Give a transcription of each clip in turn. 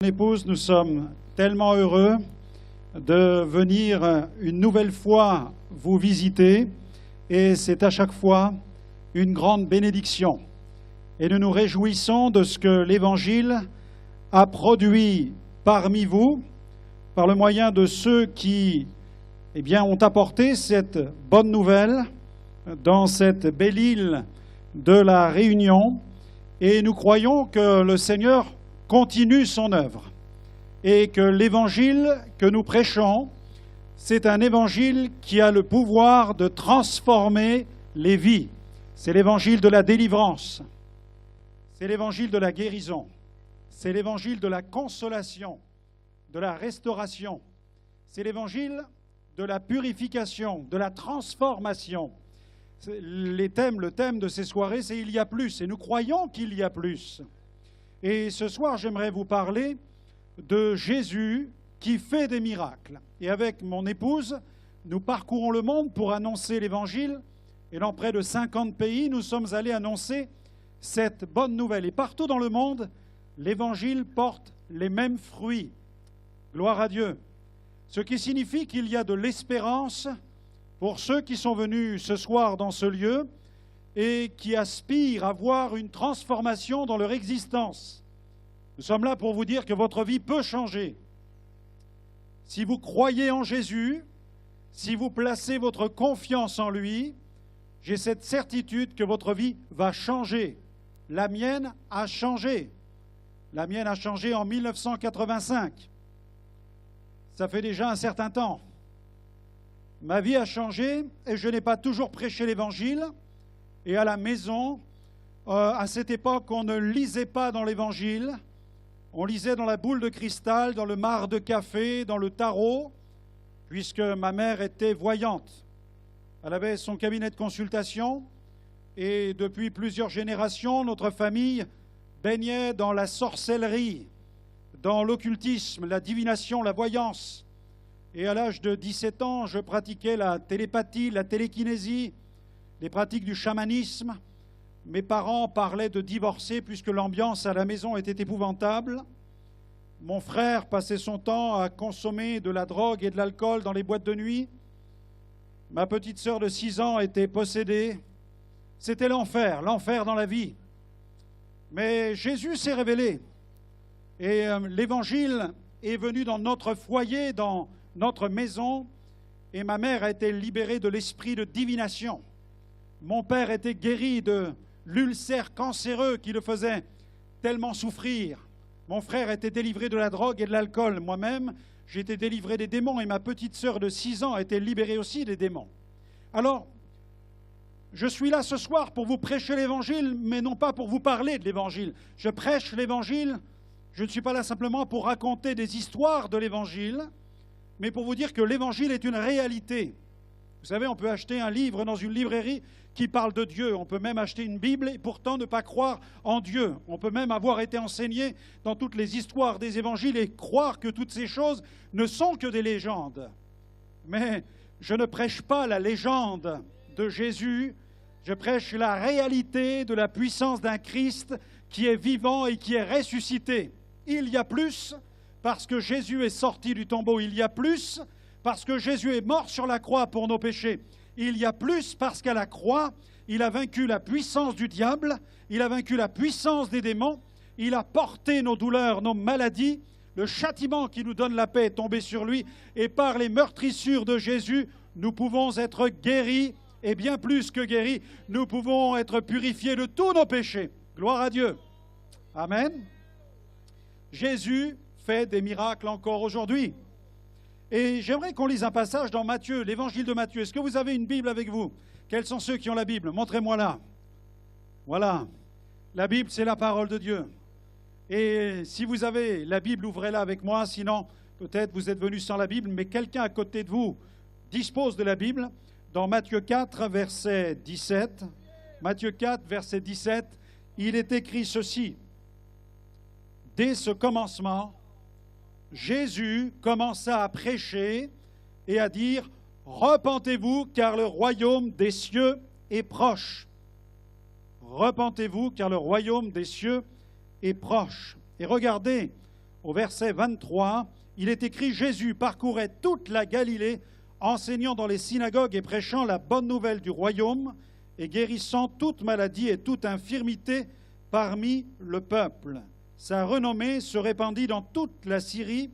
Mon épouse, nous sommes tellement heureux de venir une nouvelle fois vous visiter et c'est à chaque fois une grande bénédiction. Et nous nous réjouissons de ce que l'Évangile a produit parmi vous par le moyen de ceux qui ont apporté cette bonne nouvelle dans cette belle île de la Réunion. Et nous croyons que le Seigneur continue son œuvre et que l'évangile que nous prêchons, c'est un évangile qui a le pouvoir de transformer les vies. C'est l'évangile de la délivrance, c'est l'évangile de la guérison, c'est l'évangile de la consolation, de la restauration, c'est l'évangile de la purification, de la transformation. Le thème de ces soirées, c'est « Il y a plus » et nous croyons qu'il y a plus. Et ce soir, j'aimerais vous parler de Jésus qui fait des miracles. Et avec mon épouse, nous parcourons le monde pour annoncer l'Évangile. Et dans près de 50 pays, nous sommes allés annoncer cette bonne nouvelle. Et partout dans le monde, l'Évangile porte les mêmes fruits. Gloire à Dieu. Ce qui signifie qu'il y a de l'espérance pour ceux qui sont venus ce soir dans ce lieu et qui aspirent à voir une transformation dans leur existence. Nous sommes là pour vous dire que votre vie peut changer. Si vous croyez en Jésus, si vous placez votre confiance en lui, j'ai cette certitude que votre vie va changer. La mienne a changé. La mienne a changé en 1985. Ça fait déjà un certain temps. Ma vie a changé et je n'ai pas toujours prêché l'Évangile. Et à la maison, à cette époque, on ne lisait pas dans l'Évangile. On lisait dans la boule de cristal, dans le marc de café, dans le tarot, puisque ma mère était voyante. Elle avait son cabinet de consultation et depuis plusieurs générations, notre famille baignait dans la sorcellerie, dans l'occultisme, la divination, la voyance. Et à l'âge de 17 ans, je pratiquais la télépathie, la télékinésie, les pratiques du chamanisme. Mes parents parlaient de divorcer puisque l'ambiance à la maison était épouvantable. Mon frère passait son temps à consommer de la drogue et de l'alcool dans les boîtes de nuit. Ma petite sœur de 6 ans était possédée. C'était l'enfer dans la vie. Mais Jésus s'est révélé. Et l'Évangile est venu dans notre foyer, dans notre maison. Et ma mère a été libérée de l'esprit de divination. Mon père était guéri de l'ulcère cancéreux qui le faisait tellement souffrir. Mon frère était délivré de la drogue et de l'alcool. Moi-même, j'ai été délivré des démons et ma petite sœur de 6 ans a été libérée aussi des démons. Alors, je suis là ce soir pour vous prêcher l'Évangile, mais non pas pour vous parler de l'Évangile. Je prêche l'Évangile, je ne suis pas là simplement pour raconter des histoires de l'Évangile, mais pour vous dire que l'Évangile est une réalité. Vous savez, on peut acheter un livre dans une librairie qui parle de Dieu. On peut même acheter une Bible et pourtant ne pas croire en Dieu. On peut même avoir été enseigné dans toutes les histoires des évangiles et croire que toutes ces choses ne sont que des légendes. Mais je ne prêche pas la légende de Jésus, je prêche la réalité de la puissance d'un Christ qui est vivant et qui est ressuscité. Il y a plus parce que Jésus est sorti du tombeau. Il y a plus parce que Jésus est mort sur la croix pour nos péchés. Il y a plus parce qu'à la croix, il a vaincu la puissance du diable, il a vaincu la puissance des démons, il a porté nos douleurs, nos maladies, le châtiment qui nous donne la paix est tombé sur lui, et par les meurtrissures de Jésus, nous pouvons être guéris, et bien plus que guéris, nous pouvons être purifiés de tous nos péchés. Gloire à Dieu. Amen. Jésus fait des miracles encore aujourd'hui. Et j'aimerais qu'on lise un passage dans Matthieu, l'évangile de Matthieu. Est-ce que vous avez une Bible avec vous? Quels sont ceux qui ont la Bible? Montrez-moi là. Voilà. La Bible, c'est la parole de Dieu. Et si vous avez la Bible, ouvrez-la avec moi. Sinon, peut-être vous êtes venu sans la Bible, mais quelqu'un à côté de vous dispose de la Bible. Dans Matthieu 4, verset 17, Matthieu 4, verset 17, il est écrit ceci. Dès ce commencement, Jésus commença à prêcher et à dire « Repentez-vous, car le royaume des cieux est proche. » Repentez-vous, car le royaume des cieux est proche. Et regardez, au verset 23, il est écrit « Jésus parcourait toute la Galilée, enseignant dans les synagogues et prêchant la bonne nouvelle du royaume et guérissant toute maladie et toute infirmité parmi le peuple. Sa renommée se répandit dans toute la Syrie.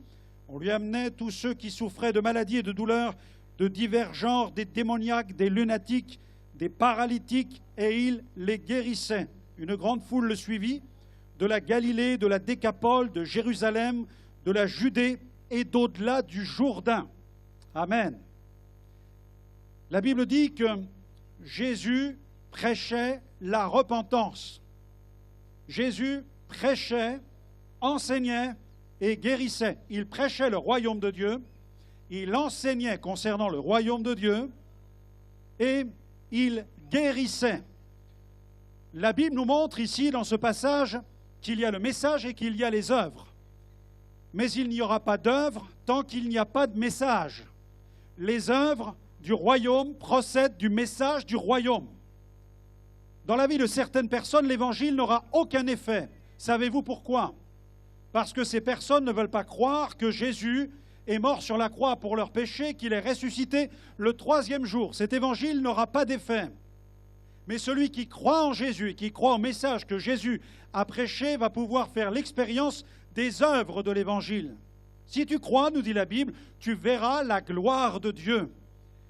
On lui amenait tous ceux qui souffraient de maladies et de douleurs de divers genres, des démoniaques, des lunatiques, des paralytiques, et il les guérissait. Une grande foule le suivit, de la Galilée, de la Décapole, de Jérusalem, de la Judée et d'au-delà du Jourdain. » Amen. La Bible dit que Jésus prêchait la repentance. Jésus prêchait, enseignait et guérissait. Il prêchait le royaume de Dieu, il enseignait concernant le royaume de Dieu et il guérissait. La Bible nous montre ici, dans ce passage, qu'il y a le message et qu'il y a les œuvres. Mais il n'y aura pas d'œuvre tant qu'il n'y a pas de message. Les œuvres du royaume procèdent du message du royaume. Dans la vie de certaines personnes, l'évangile n'aura aucun effet. Savez-vous pourquoi? Parce que ces personnes ne veulent pas croire que Jésus est mort sur la croix pour leurs péchés, qu'il est ressuscité le 3e jour. Cet évangile n'aura pas d'effet. Mais celui qui croit en Jésus et qui croit au message que Jésus a prêché va pouvoir faire l'expérience des œuvres de l'évangile. Si tu crois, nous dit la Bible, tu verras la gloire de Dieu.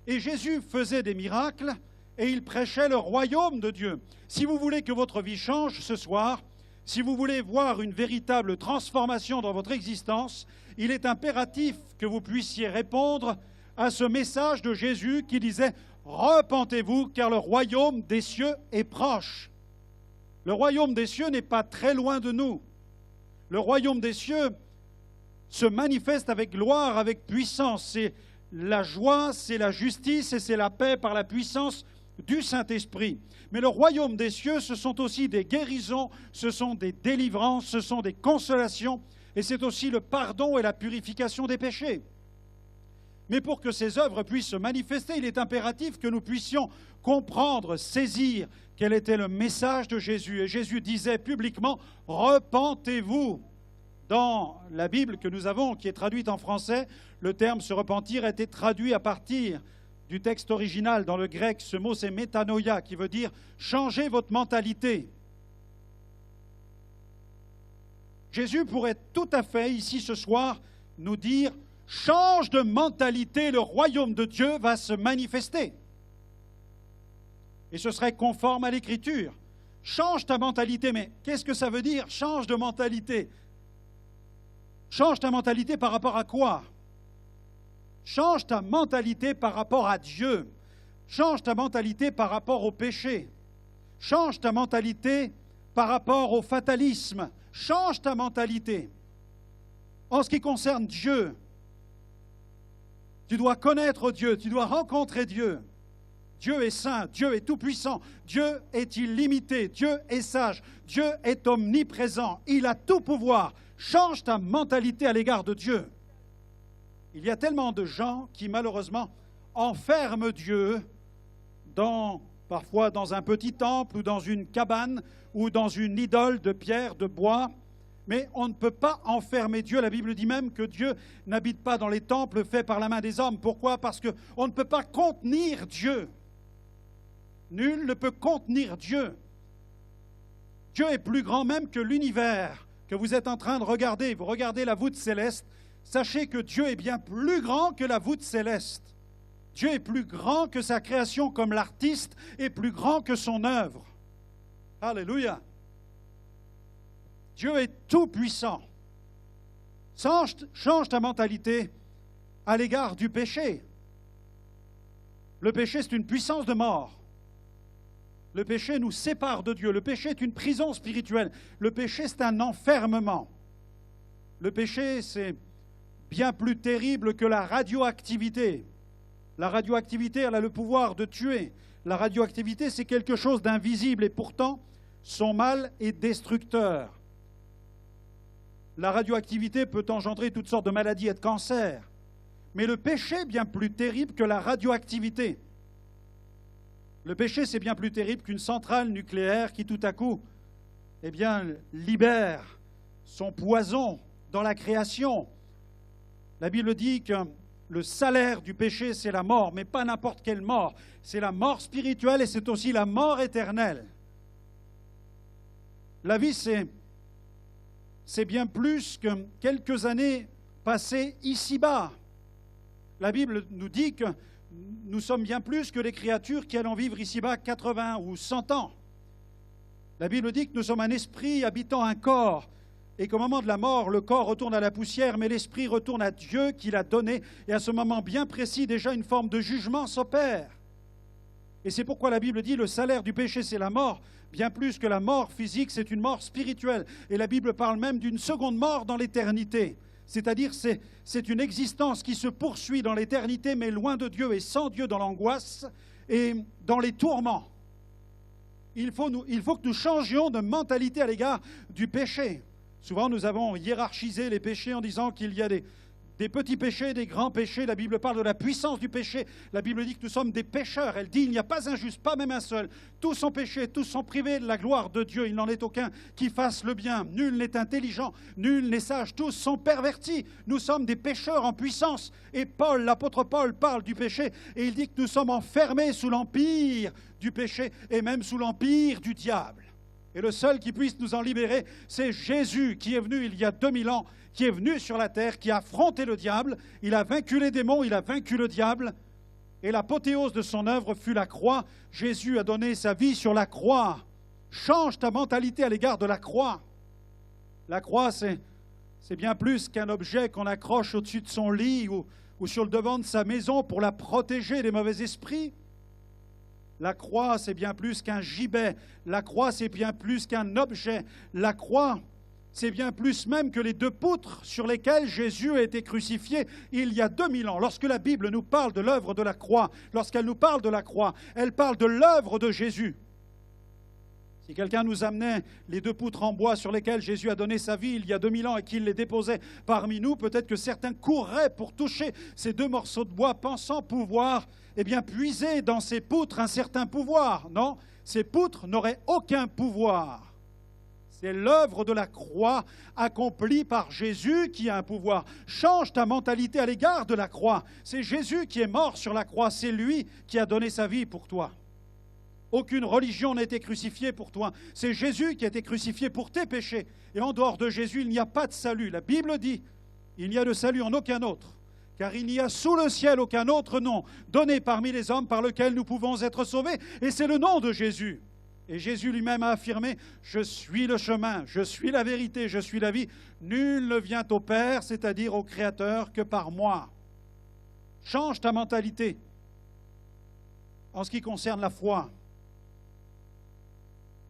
Et Jésus faisait des miracles et il prêchait le royaume de Dieu. Si vous voulez que votre vie change ce soir, si vous voulez voir une véritable transformation dans votre existence, il est impératif que vous puissiez répondre à ce message de Jésus qui disait « Repentez-vous, car le royaume des cieux est proche ». Le royaume des cieux n'est pas très loin de nous. Le royaume des cieux se manifeste avec gloire, avec puissance. C'est la joie, c'est la justice et c'est la paix par la puissance du Saint-Esprit. Mais le royaume des cieux, ce sont aussi des guérisons, ce sont des délivrances, ce sont des consolations, et c'est aussi le pardon et la purification des péchés. Mais pour que ces œuvres puissent se manifester, il est impératif que nous puissions comprendre, saisir quel était le message de Jésus. Et Jésus disait publiquement « Repentez-vous ». Dans la Bible que nous avons, qui est traduite en français, le terme « se repentir » a été traduit à partir du texte original. Dans le grec, ce mot c'est « métanoïa » qui veut dire « changer votre mentalité ». Jésus pourrait tout à fait, ici ce soir, nous dire « change de mentalité, le royaume de Dieu va se manifester ». Et ce serait conforme à l'Écriture. Change ta mentalité, mais qu'est-ce que ça veut dire, change de mentalité? Change ta mentalité par rapport à quoi? Change ta mentalité par rapport à Dieu. Change ta mentalité par rapport au péché. Change ta mentalité par rapport au fatalisme. Change ta mentalité. En ce qui concerne Dieu, tu dois connaître Dieu, tu dois rencontrer Dieu. Dieu est saint, Dieu est tout-puissant, Dieu est illimité, Dieu est sage, Dieu est omniprésent, il a tout pouvoir. Change ta mentalité à l'égard de Dieu. Il y a tellement de gens qui, malheureusement, enferment Dieu parfois dans un petit temple ou dans une cabane ou dans une idole de pierre, de bois. Mais on ne peut pas enfermer Dieu. La Bible dit même que Dieu n'habite pas dans les temples faits par la main des hommes. Pourquoi? Parce qu'on ne peut pas contenir Dieu. Nul ne peut contenir Dieu. Dieu est plus grand même que l'univers que vous êtes en train de regarder. Vous regardez la voûte céleste. Sachez que Dieu est bien plus grand que la voûte céleste. Dieu est plus grand que sa création, comme l'artiste est plus grand que son œuvre. Alléluia. Dieu est tout-puissant. Change ta mentalité à l'égard du péché. Le péché, c'est une puissance de mort. Le péché nous sépare de Dieu. Le péché est une prison spirituelle. Le péché, c'est un enfermement. Le péché, c'est bien plus terrible que la radioactivité. La radioactivité, elle a le pouvoir de tuer. La radioactivité, c'est quelque chose d'invisible et pourtant, son mal est destructeur. La radioactivité peut engendrer toutes sortes de maladies et de cancers. Mais le péché est bien plus terrible que la radioactivité. Le péché, c'est bien plus terrible qu'une centrale nucléaire qui, tout à coup, libère son poison dans la création. La Bible dit que le salaire du péché, c'est la mort, mais pas n'importe quelle mort. C'est la mort spirituelle et c'est aussi la mort éternelle. La vie, c'est bien plus que quelques années passées ici-bas. La Bible nous dit que nous sommes bien plus que les créatures qui allons vivre ici-bas 80 ou 100 ans. La Bible dit que nous sommes un esprit habitant un corps et qu'au moment de la mort, le corps retourne à la poussière, mais l'esprit retourne à Dieu qui l'a donné. Et à ce moment bien précis, déjà une forme de jugement s'opère. Et c'est pourquoi la Bible dit le salaire du péché, c'est la mort. Bien plus que la mort physique, c'est une mort spirituelle. Et la Bible parle même d'une seconde mort dans l'éternité. C'est-à-dire c'est une existence qui se poursuit dans l'éternité, mais loin de Dieu et sans Dieu dans l'angoisse et dans les tourments. Il faut que nous changions de mentalité à l'égard du péché. Souvent, nous avons hiérarchisé les péchés en disant qu'il y a des petits péchés, des grands péchés. La Bible parle de la puissance du péché. La Bible dit que nous sommes des pécheurs. Elle dit il n'y a pas un juste, pas même un seul. Tous sont péchés, tous sont privés de la gloire de Dieu. Il n'en est aucun qui fasse le bien. Nul n'est intelligent, nul n'est sage. Tous sont pervertis. Nous sommes des pécheurs en puissance. Et Paul, l'apôtre Paul, parle du péché et il dit que nous sommes enfermés sous l'empire du péché et même sous l'empire du diable. Et le seul qui puisse nous en libérer, c'est Jésus qui est venu il y a 2000 ans, qui est venu sur la terre, qui a affronté le diable. Il a vaincu les démons, il a vaincu le diable. Et l'apothéose de son œuvre fut la croix. Jésus a donné sa vie sur la croix. Change ta mentalité à l'égard de la croix. La croix, c'est bien plus qu'un objet qu'on accroche au-dessus de son lit ou sur le devant de sa maison pour la protéger des mauvais esprits. La croix, c'est bien plus qu'un gibet. La croix, c'est bien plus qu'un objet. La croix, c'est bien plus même que les 2 poutres sur lesquelles Jésus a été crucifié il y a 2000 ans. Lorsque la Bible nous parle de l'œuvre de la croix, lorsqu'elle nous parle de la croix, elle parle de l'œuvre de Jésus. Si quelqu'un nous amenait les 2 poutres en bois sur lesquelles Jésus a donné sa vie il y a 2000 ans et qu'il les déposait parmi nous, peut-être que certains courraient pour toucher ces 2 morceaux de bois, pensant pouvoir puiser dans ces poutres un certain pouvoir. Non, ces poutres n'auraient aucun pouvoir. C'est l'œuvre de la croix accomplie par Jésus qui a un pouvoir. Change ta mentalité à l'égard de la croix. C'est Jésus qui est mort sur la croix, c'est lui qui a donné sa vie pour toi. Aucune religion n'a été crucifiée pour toi. C'est Jésus qui a été crucifié pour tes péchés. Et en dehors de Jésus, il n'y a pas de salut. La Bible dit, il n'y a de salut en aucun autre. Car il n'y a sous le ciel aucun autre nom donné parmi les hommes par lequel nous pouvons être sauvés. Et c'est le nom de Jésus. Et Jésus lui-même a affirmé, je suis le chemin, je suis la vérité, je suis la vie. Nul ne vient au Père, c'est-à-dire au Créateur, que par moi. Change ta mentalité. En ce qui concerne la foi,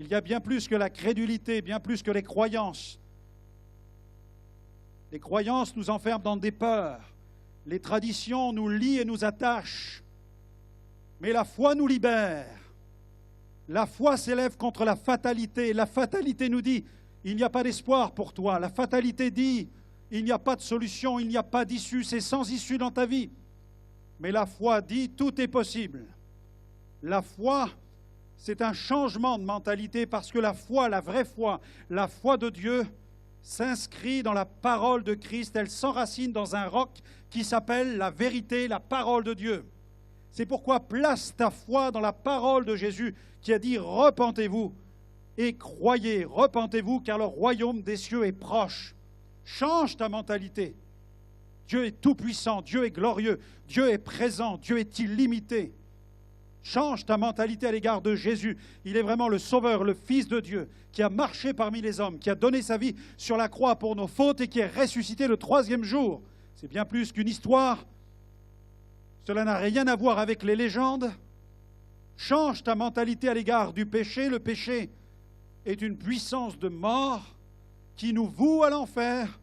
il y a bien plus que la crédulité, bien plus que les croyances. Les croyances nous enferment dans des peurs. Les traditions nous lient et nous attachent. Mais la foi nous libère. La foi s'élève contre la fatalité. La fatalité nous dit, il n'y a pas d'espoir pour toi. La fatalité dit, il n'y a pas de solution, il n'y a pas d'issue, c'est sans issue dans ta vie. Mais la foi dit, tout est possible. La foi, c'est un changement de mentalité parce que la foi, la vraie foi, la foi de Dieu, s'inscrit dans la parole de Christ. Elle s'enracine dans un roc qui s'appelle la vérité, la parole de Dieu. C'est pourquoi place ta foi dans la parole de Jésus qui a dit « Repentez-vous et croyez, repentez-vous car le royaume des cieux est proche. » Change ta mentalité. Dieu est tout-puissant, Dieu est glorieux, Dieu est présent, Dieu est illimité. Change ta mentalité à l'égard de Jésus. Il est vraiment le Sauveur, le Fils de Dieu, qui a marché parmi les hommes, qui a donné sa vie sur la croix pour nos fautes et qui est ressuscité le 3e jour. C'est bien plus qu'une histoire. Cela n'a rien à voir avec les légendes. Change ta mentalité à l'égard du péché. Le péché est une puissance de mort qui nous voue à l'enfer.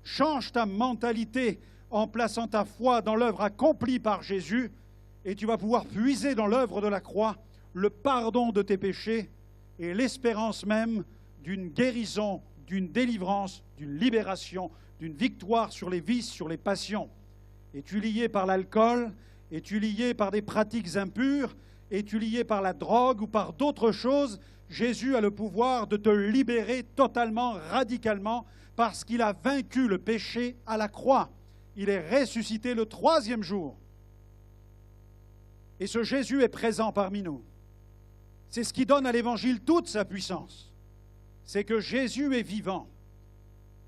Change ta mentalité en plaçant ta foi dans l'œuvre accomplie par Jésus. Et tu vas pouvoir puiser dans l'œuvre de la croix le pardon de tes péchés et l'espérance même d'une guérison, d'une délivrance, d'une libération, d'une victoire sur les vices, sur les passions. Es-tu lié par l'alcool? Es-tu lié par des pratiques impures? Es-tu lié par la drogue ou par d'autres choses? Jésus a le pouvoir de te libérer totalement, radicalement, parce qu'il a vaincu le péché à la croix. Il est ressuscité le 3e jour. Et ce Jésus est présent parmi nous. C'est ce qui donne à l'Évangile toute sa puissance. C'est que Jésus est vivant.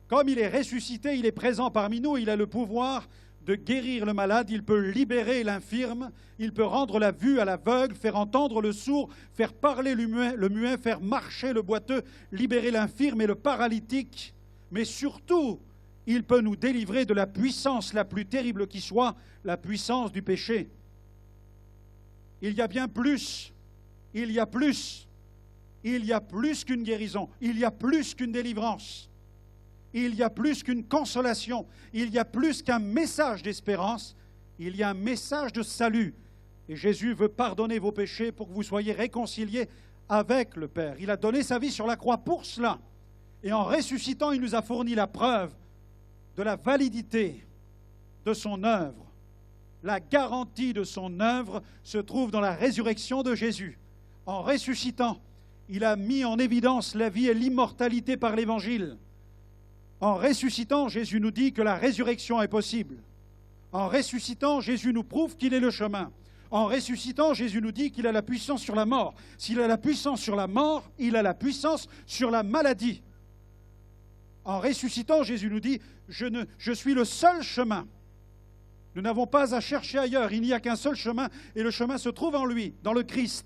Comme il est ressuscité, il est présent parmi nous, il a le pouvoir de guérir le malade, il peut libérer l'infirme, il peut rendre la vue à l'aveugle, faire entendre le sourd, faire parler le muet, faire marcher le boiteux, libérer l'infirme et le paralytique. Mais surtout, il peut nous délivrer de la puissance la plus terrible qui soit, la puissance du péché. Il y a bien plus, il y a plus qu'une guérison, il y a plus qu'une délivrance. Il y a plus qu'une consolation, il y a plus qu'un message d'espérance, il y a un message de salut. Et Jésus veut pardonner vos péchés pour que vous soyez réconciliés avec le Père. Il a donné sa vie sur la croix pour cela. Et en ressuscitant, il nous a fourni la preuve de la validité de son œuvre. La garantie de son œuvre se trouve dans la résurrection de Jésus. En ressuscitant, il a mis en évidence la vie et l'immortalité par l'Évangile. En ressuscitant, Jésus nous dit que la résurrection est possible. En ressuscitant, Jésus nous prouve qu'il est le chemin. En ressuscitant, Jésus nous dit qu'il a la puissance sur la mort. S'il a la puissance sur la mort, il a la puissance sur la maladie. En ressuscitant, Jésus nous dit « Je suis le seul chemin ». Nous n'avons pas à chercher ailleurs, il n'y a qu'un seul chemin, et le chemin se trouve en lui, dans le Christ.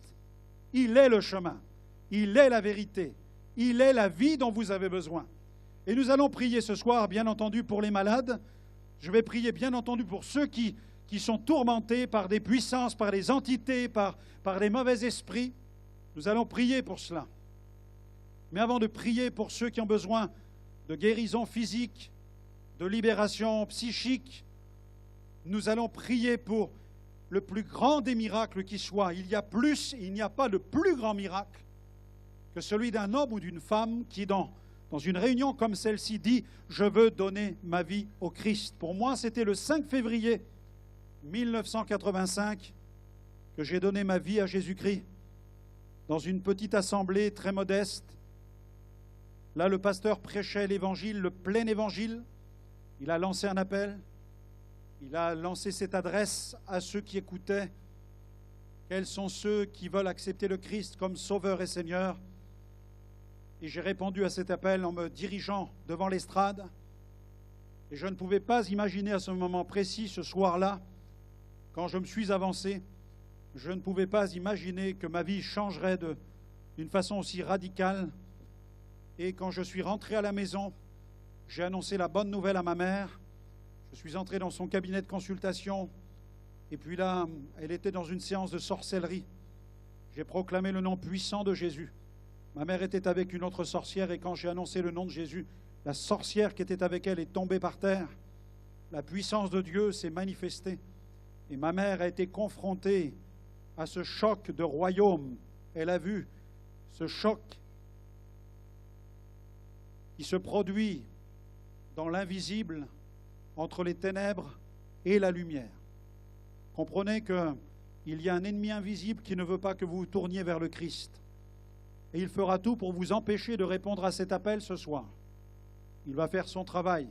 Il est le chemin, il est la vérité, il est la vie dont vous avez besoin. Et nous allons prier ce soir, bien entendu, pour les malades. Je vais prier, bien entendu, pour ceux qui sont tourmentés par des puissances, par des entités, par des mauvais esprits. Nous allons prier pour cela. Mais avant de prier pour ceux qui ont besoin de guérison physique, de libération psychique, nous allons prier pour le plus grand des miracles qui soit. Il n'y a pas de plus grand miracle que celui d'un homme ou d'une femme qui, dans une réunion comme celle-ci, dit « Je veux donner ma vie au Christ ». Pour moi, c'était le 5 février 1985 que j'ai donné ma vie à Jésus-Christ dans une petite assemblée très modeste. Là, le pasteur prêchait l'évangile, le plein évangile. Il a lancé un appel. Il a lancé cette adresse à ceux qui écoutaient. Quels sont ceux qui veulent accepter le Christ comme Sauveur et Seigneur ? Et j'ai répondu à cet appel en me dirigeant devant l'estrade. Et je ne pouvais pas imaginer à ce moment précis, ce soir-là, quand je me suis avancé, je ne pouvais pas imaginer que ma vie changerait d'une façon aussi radicale. Et quand je suis rentré à la maison, j'ai annoncé la bonne nouvelle à ma mère. Je suis entré dans son cabinet de consultation. Et puis là, elle était dans une séance de sorcellerie. J'ai proclamé le nom puissant de Jésus. Ma mère était avec une autre sorcière et quand j'ai annoncé le nom de Jésus, la sorcière qui était avec elle est tombée par terre. La puissance de Dieu s'est manifestée. Et ma mère a été confrontée à ce choc de royaume. Elle a vu ce choc qui se produit dans l'invisible entre les ténèbres et la lumière. Comprenez qu'il y a un ennemi invisible qui ne veut pas que vous vous tourniez vers le Christ. Et il fera tout pour vous empêcher de répondre à cet appel ce soir. Il va faire son travail.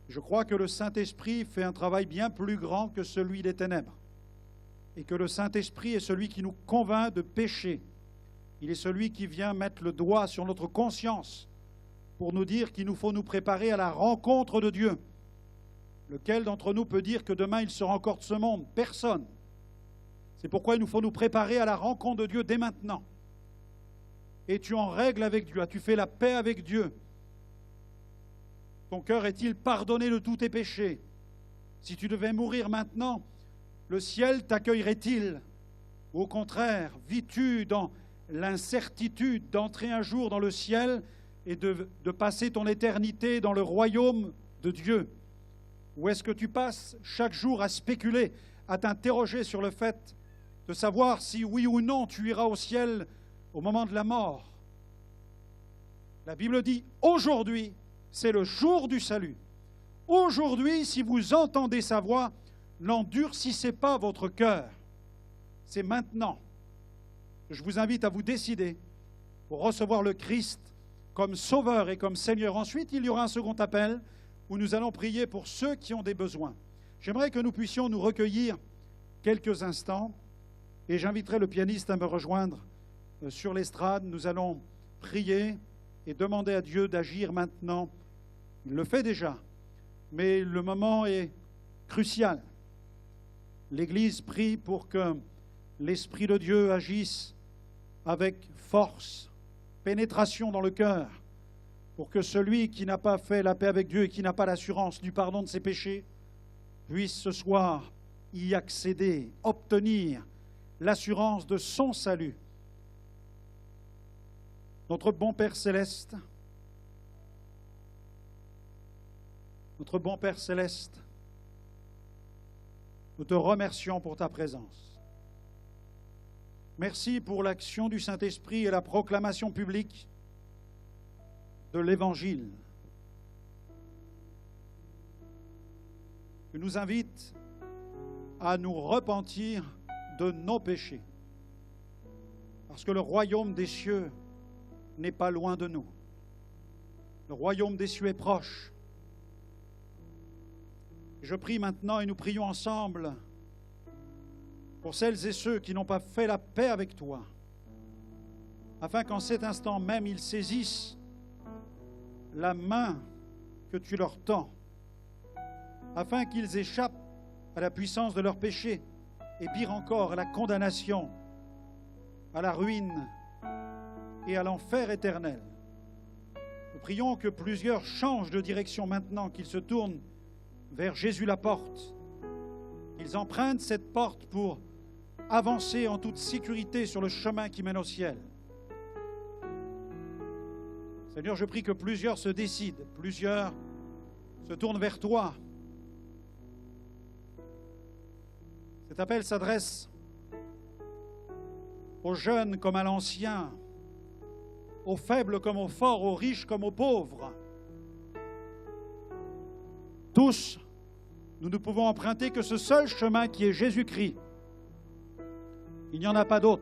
Je crois que le Saint-Esprit fait un travail bien plus grand que celui des ténèbres. Et que le Saint-Esprit est celui qui nous convainc de pécher. Il est celui qui vient mettre le doigt sur notre conscience pour nous dire qu'il nous faut nous préparer à la rencontre de Dieu. Lequel d'entre nous peut dire que demain il sera encore de ce monde? Personne. C'est pourquoi il nous faut nous préparer à la rencontre de Dieu dès maintenant. Es-tu en règle avec Dieu? As-tu fait la paix avec Dieu? Ton cœur est-il pardonné de tous tes péchés? Si tu devais mourir maintenant, le ciel t'accueillerait-il? Au contraire, vis-tu dans l'incertitude d'entrer un jour dans le ciel et de passer ton éternité dans le royaume de Dieu? Ou est-ce que tu passes chaque jour à spéculer, à t'interroger sur le fait de savoir si oui ou non tu iras au ciel au moment de la mort? La Bible dit « Aujourd'hui, c'est le jour du salut. Aujourd'hui, si vous entendez sa voix, n'endurcissez pas votre cœur. » C'est maintenant que je vous invite à vous décider pour recevoir le Christ comme Sauveur et comme Seigneur. Ensuite, il y aura un second appel où nous allons prier pour ceux qui ont des besoins. J'aimerais que nous puissions nous recueillir quelques instants et j'inviterai le pianiste à me rejoindre sur l'estrade. Nous allons prier et demander à Dieu d'agir maintenant. Il le fait déjà, mais le moment est crucial. L'Église prie pour que l'Esprit de Dieu agisse avec force, pénétration dans le cœur, pour que celui qui n'a pas fait la paix avec Dieu et qui n'a pas l'assurance du pardon de ses péchés puisse ce soir y accéder, obtenir l'assurance de son salut. Notre bon Père céleste, nous te remercions pour ta présence. Merci pour l'action du Saint-Esprit et la proclamation publique de l'Évangile. Tu nous invites à nous repentir de nos péchés, parce que le royaume des cieux n'est pas loin de nous. Le royaume des cieux est proche. Je prie maintenant, et nous prions ensemble, pour celles et ceux qui n'ont pas fait la paix avec toi, afin qu'en cet instant même, ils saisissent la main que tu leur tends, afin qu'ils échappent à la puissance de leurs péchés, et pire encore, à la condamnation, à la ruine et à l'enfer éternel. Nous prions que plusieurs changent de direction maintenant, qu'ils se tournent vers Jésus la porte. Ils empruntent cette porte pour avancer en toute sécurité sur le chemin qui mène au ciel. Seigneur, je prie que plusieurs se décident, plusieurs se tournent vers toi. Cet appel s'adresse aux jeunes comme à l'ancien, aux faibles comme aux forts, aux riches comme aux pauvres. Tous, nous ne pouvons emprunter que ce seul chemin qui est Jésus-Christ. Il n'y en a pas d'autre.